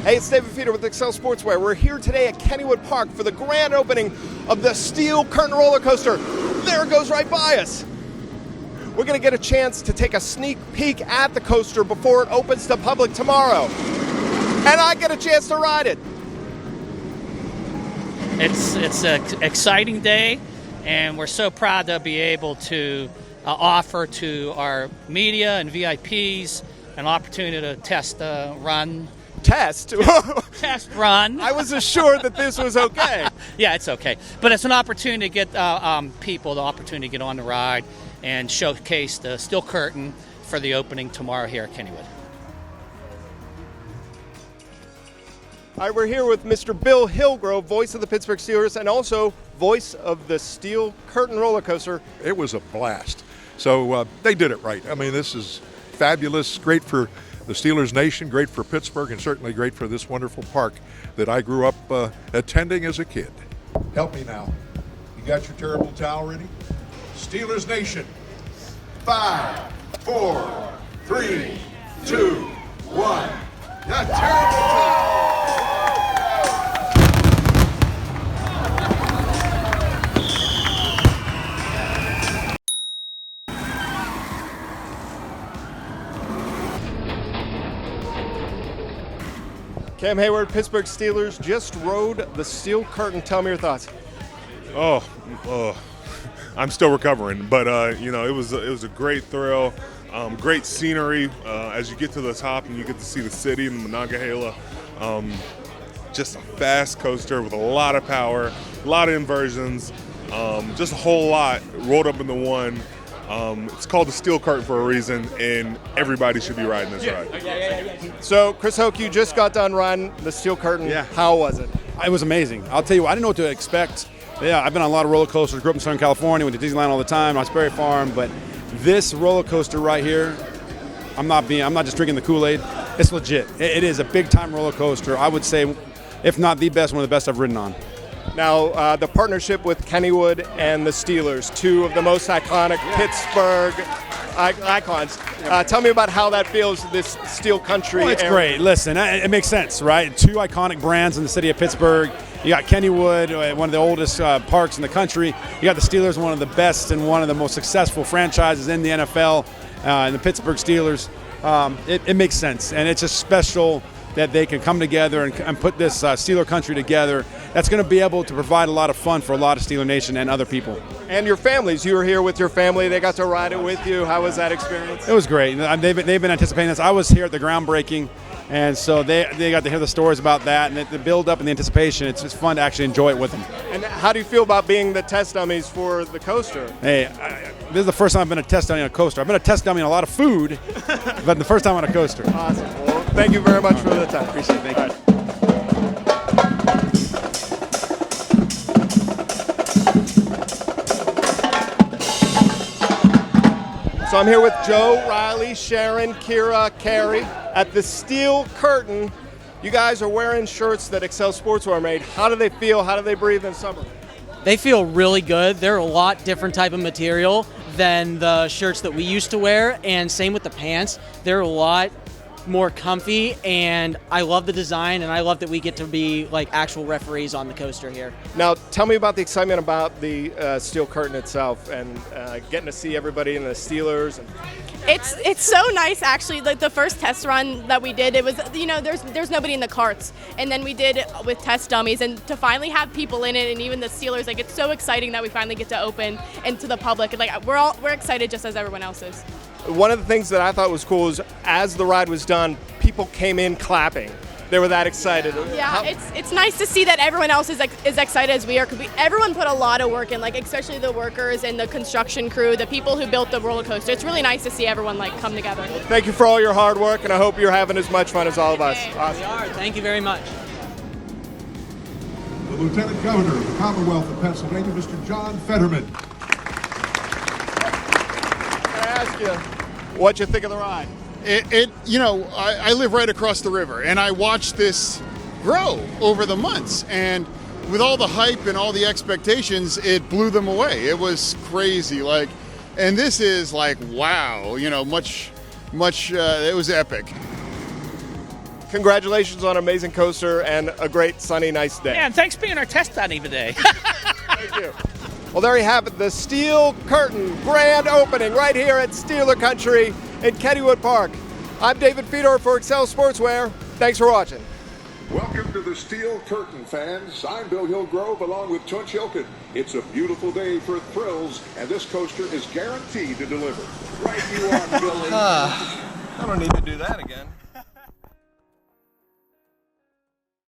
Hey, it's David Feeder with Excel Sportswear. We're here today at Kennywood Park for the grand opening of the Steel Curtain roller coaster. There it goes right by us. We're going to get a chance to take a sneak peek at the coaster before it opens to public tomorrow. And I get a chance to ride it. It's an exciting day, and we're so proud to be able to offer to our media and VIPs an opportunity to test run. Test? Test run. I was assured that this was okay. Yeah, it's okay. But it's an opportunity to get people the opportunity to get on the ride and showcase the Steel Curtain for the opening tomorrow here at Kennywood. All right, we're here with Mr. Bill Hillgrove, voice of the Pittsburgh Steelers and also voice of the Steel Curtain roller coaster. It was a blast. So they did it right. I mean, this is fabulous, great for the Steelers Nation, great for Pittsburgh, and certainly great for this wonderful park that I grew up attending as a kid. Help me now. You got your terrible towel ready? Steelers Nation. 5, 4, 3, 2, 1. The terrible towel. Cam Hayward, Pittsburgh Steelers, just rode the Steel Curtain. Tell me your thoughts. I'm still recovering, but it was a great thrill, great scenery as you get to the top and you get to see the city and the Monongahela. Just a fast coaster with a lot of power, a lot of inversions, just a whole lot rolled up into one. It's called the Steel Curtain for a reason, and everybody should be riding this ride. So, Chris Hoke, you just got done riding the Steel Curtain. Yeah. How was it? It was amazing. I'll tell you what, I didn't know what to expect. Yeah, I've been on a lot of roller coasters. Grew up in Southern California, went to Disneyland all the time, Osprey Farm, but this roller coaster right here, I'm not just drinking the Kool-Aid. It's legit. It is a big-time roller coaster. I would say, if not the best, one of the best I've ridden on. Now, the partnership with Kennywood and the Steelers, two of the most iconic Pittsburgh icons. Tell me about how that feels, this Steel Country. Well, it's great. Listen, it makes sense, right? Two iconic brands in the city of Pittsburgh. You got Kennywood, one of the oldest parks in the country. You got the Steelers, one of the best and one of the most successful franchises in the NFL, and the Pittsburgh Steelers. It makes sense, and it's just special that they can come together and put this Steeler Country together. That's going to be able to provide a lot of fun for a lot of Steeler Nation and other people. And your families. You were here with your family. They got to ride it with you. How was that experience? It was great. They've been anticipating this. I was here at the groundbreaking, and so they got to hear the stories about that and the build up and the anticipation. It's just fun to actually enjoy it with them. And how do you feel about being the test dummies for the coaster? Hey, this is the first time I've been a test dummy on a coaster. I've been a test dummy on a lot of food, but the first time on a coaster. Awesome. Well, thank you very much for the time. Appreciate it. Thank you. So I'm here with Joe, Riley, Sharon, Kira, Carrie at the Steel Curtain. You guys are wearing shirts that Excel Sportswear made. How do they feel? How do they breathe in summer? They feel really good. They're a lot different type of material than the shirts that we used to wear, and same with the pants. They're a lot more comfy, and I love the design, and I love that we get to be like actual referees on the coaster here. Now, tell me about the excitement about the Steel Curtain itself and getting to see everybody in the Steelers. It's so nice, actually. Like the first test run that we did, it was, there's nobody in the carts, and then we did it with test dummies, and to finally have people in it, and even the Steelers, like it's so exciting that we finally get to open into the public, and like we're excited just as everyone else is. One of the things that I thought was cool is as the ride was done, people came in clapping. They were that excited. Yeah, it's nice to see that everyone else is excited as we are, because everyone put a lot of work in, like especially the workers and the construction crew, the people who built the roller coaster. It's really nice to see everyone like come together. Thank you for all your hard work, and I hope you're having as much fun as all of us. Awesome. We are. Thank you very much. The Lieutenant Governor of the Commonwealth of Pennsylvania, Mr. John Fetterman. Can I ask you what you think of the ride? I live right across the river, and I watched this grow over the months, and with all the hype and all the expectations, it blew them away. It was crazy, and this is wow, it was epic. congratulations on an amazing coaster and a great sunny, nice day. Yeah, and thanks for being our test dummy today. Thank you. Well, there you have it, the Steel Curtain grand opening right here at Steeler Country in Kennywood Park. I'm David Fedor for Excel Sportswear. Thanks for watching. Welcome to the Steel Curtain, fans. I'm Bill Hillgrove along with Tunch Ilkin. It's a beautiful day for thrills, and this coaster is guaranteed to deliver. Right you are, Billy. I don't need to do that again.